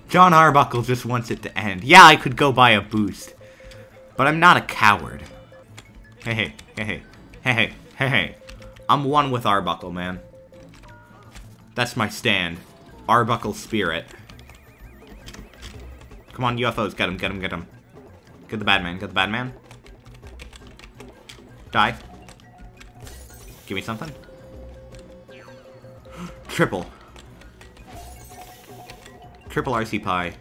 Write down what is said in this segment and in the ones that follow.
Jon Arbuckle just wants it to end. Yeah, I could go buy a boost. But I'm not a coward. Hey, hey, hey, hey, hey, hey, hey. I'm one with Arbuckle, man. That's my stand. Arbuckle spirit. Come on, UFOs. Get him, get him, get him. Get the bad man, get the bad man. Die. Give me something. Triple. Triple RC pie.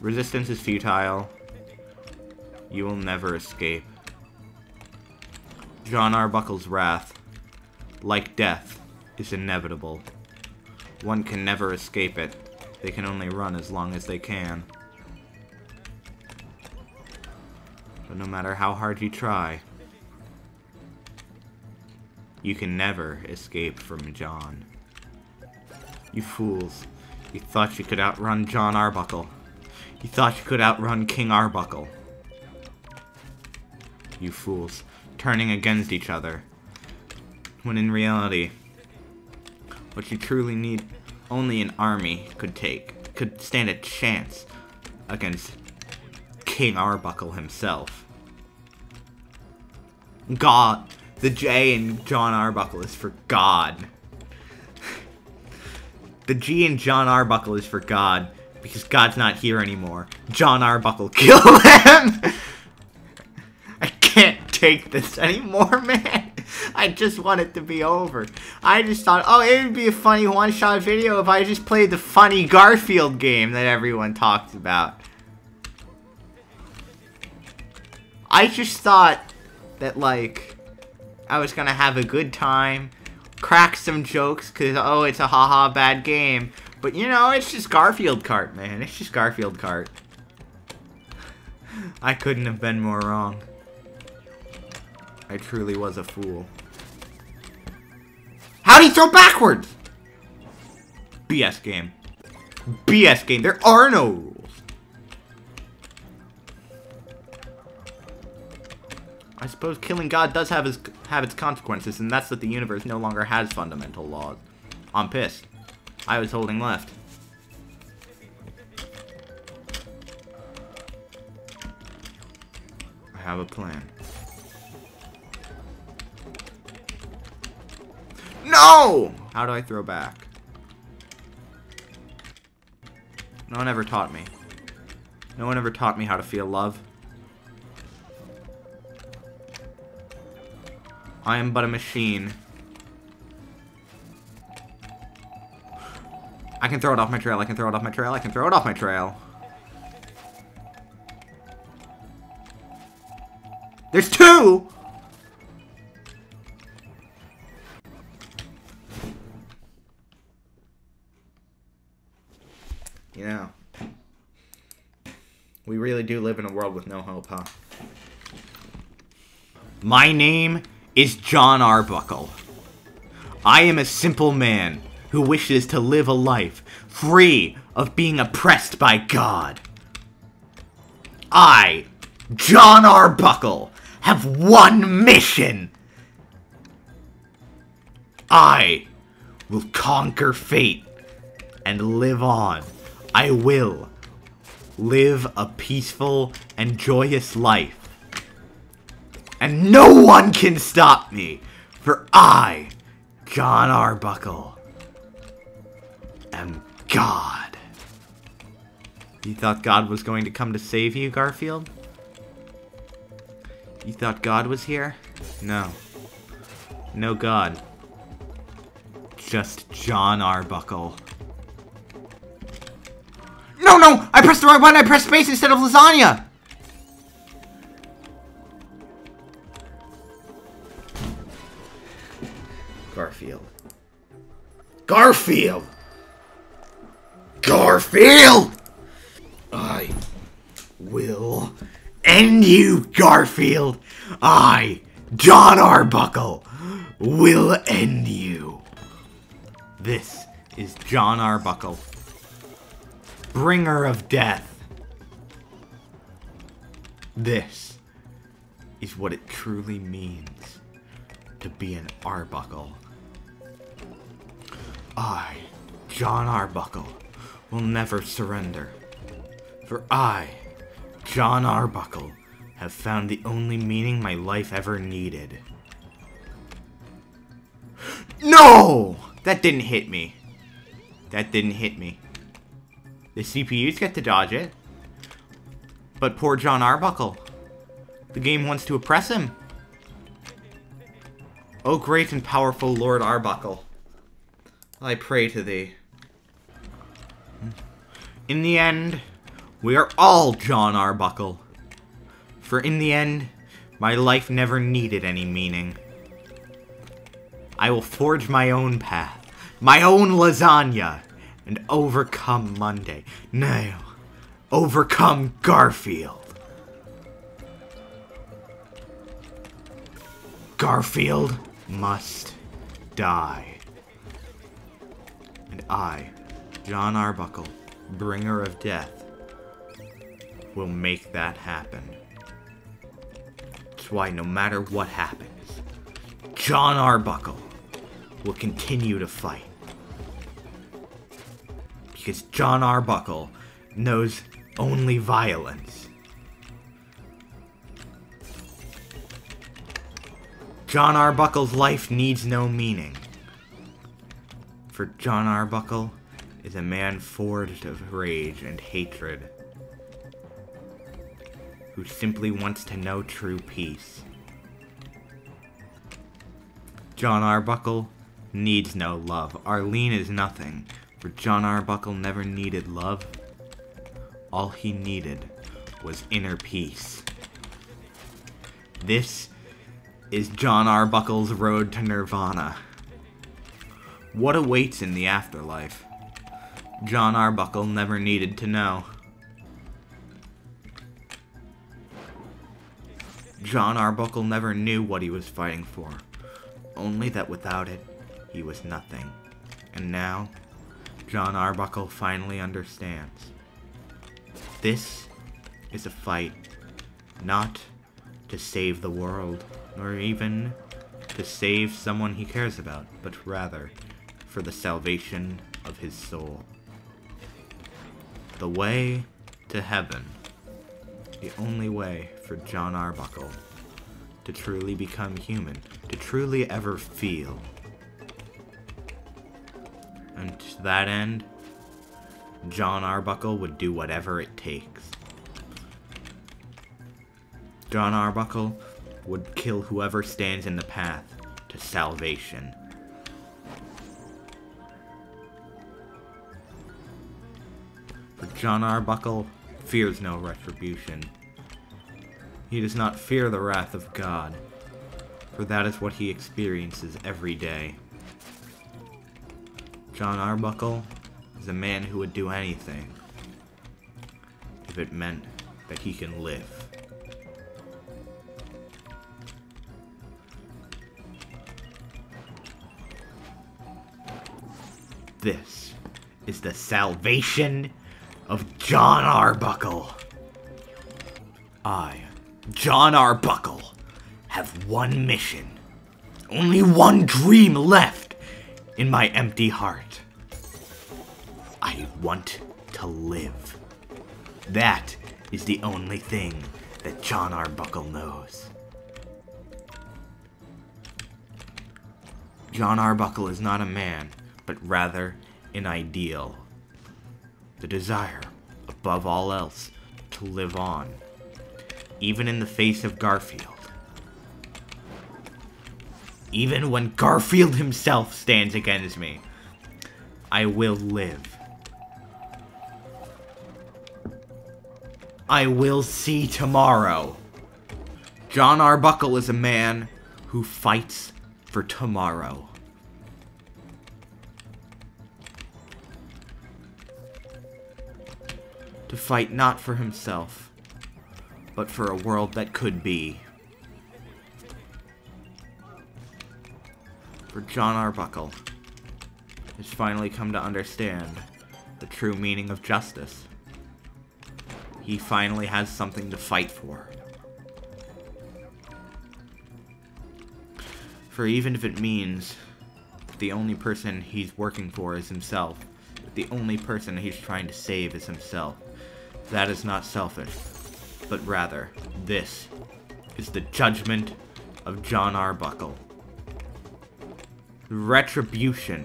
Resistance is futile. You will never escape. Jon Arbuckle's wrath, like death, is inevitable. One can never escape it. They can only run as long as they can. But no matter how hard you try, you can never escape from Jon. You fools. You thought you could outrun Jon Arbuckle. You thought you could outrun King Arbuckle. You fools. Turning against each other. When in reality, what you truly need, only an army could stand a chance against King Arbuckle himself. God. The J in Jon Arbuckle is for God. The G in Jon Arbuckle is for God, because God's not here anymore. Jon Arbuckle killed him! I can't take this anymore, man. I just want it to be over. I just thought, oh, it would be a funny one-shot video if I just played the funny Garfield game that everyone talks about. I just thought that, like, I was gonna have a good time, crack some jokes, cause, oh, it's a haha bad game. But, you know, it's just Garfield Kart, man. It's just Garfield Kart. I couldn't have been more wrong. I truly was a fool. How'd he throw backwards? BS game. BS game. There are no rules. I suppose killing God does have its consequences, and that's that the universe no longer has fundamental laws. I'm pissed. I was holding left. I have a plan. No! How do I throw back? No one ever taught me. No one ever taught me how to feel love. I am but a machine. I can throw it off my trail, I can throw it off my trail, I can throw it off my trail. There's two! You know, we really do live in a world with no hope, huh? My name is Jon Arbuckle. I am a simple man who wishes to live a life free of being oppressed by God. I, Jon Arbuckle, have one mission. I will conquer fate and live on. I will live a peaceful and joyous life. And no one can stop me, for I, Jon Arbuckle, am God. You thought God was going to come to save you, Garfield? You thought God was here? No. No God. Just Jon Arbuckle. No, no! I pressed the wrong button! I pressed space instead of lasagna! Garfield. Garfield! Garfield! I will end you, Garfield! I, Jon Arbuckle, will end you. This is Jon Arbuckle, bringer of death. This is what it truly means to be an Arbuckle. I, Jon Arbuckle, will never surrender. For I, Jon Arbuckle, have found the only meaning my life ever needed. No! That didn't hit me. That didn't hit me. The CPUs get to dodge it. But poor Jon Arbuckle. The game wants to oppress him. O great and powerful Lord Arbuckle, I pray to thee. In the end, we are all Jon Arbuckle. For in the end, my life never needed any meaning. I will forge my own path, my own lasagna, and overcome Monday. No, overcome Garfield. Garfield must die. And I, Jon Arbuckle, bringer of death, will make that happen. That's why no matter what happens, Jon Arbuckle will continue to fight. Because Jon Arbuckle knows only violence. Jon Arbuckle's life needs no meaning. For Jon Arbuckle is a man forged of rage and hatred, who simply wants to know true peace. Jon Arbuckle needs no love. Arlene is nothing, for Jon Arbuckle never needed love. All he needed was inner peace. This is Jon Arbuckle's road to nirvana. What awaits in the afterlife? Jon Arbuckle never needed to know. Jon Arbuckle never knew what he was fighting for, only that without it, he was nothing. And now, Jon Arbuckle finally understands. This is a fight, not to save the world, nor even to save someone he cares about, but rather for the salvation of his soul. The way to heaven. The only way for Jon Arbuckle to truly become human, to truly ever feel. And to that end, Jon Arbuckle would do whatever it takes. Jon Arbuckle would kill whoever stands in the path to salvation. For Jon Arbuckle fears no retribution. He does not fear the wrath of God, for that is what he experiences every day. Jon Arbuckle is a man who would do anything if it meant that he can live. This is the salvation of Jon Arbuckle. I, Jon Arbuckle, have one mission. Only one dream left in my empty heart. I want to live. That is the only thing that Jon Arbuckle knows. Jon Arbuckle is not a man, but rather an ideal. The desire, above all else, to live on, even in the face of Garfield. Even when Garfield himself stands against me, I will live. I will see tomorrow. Jon Arbuckle is a man who fights for tomorrow. To fight not for himself, but for a world that could be. For Jon Arbuckle has finally come to understand the true meaning of justice. He finally has something to fight for. For even if it means The only person he's working for is himself. The only person he's trying to save is himself. That is not selfish, but rather, this is the judgment of Jon Arbuckle. The retribution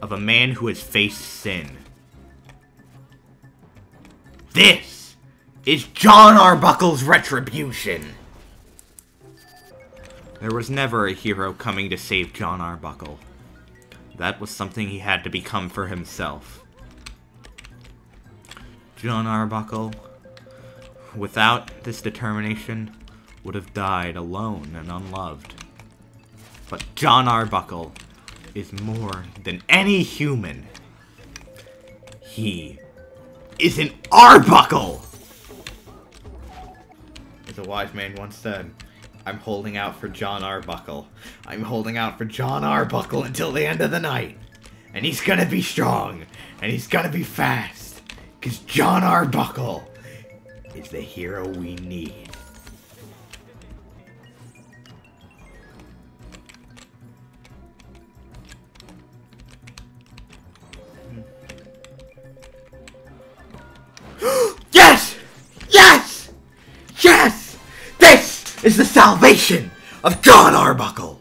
of a man who has faced sin. This is Jon Arbuckle's retribution! There was never a hero coming to save Jon Arbuckle. That was something he had to become for himself. Jon Arbuckle, without this determination, would have died alone and unloved. But Jon Arbuckle is more than any human. He is an Arbuckle! As a wise man once said, I'm holding out for Jon Arbuckle. I'm holding out for Jon Arbuckle until the end of the night. And he's gonna be strong. And he's gonna be fast. Because Jon Arbuckle is the hero we need. Yes! Yes! Yes! This is the salvation of Jon Arbuckle!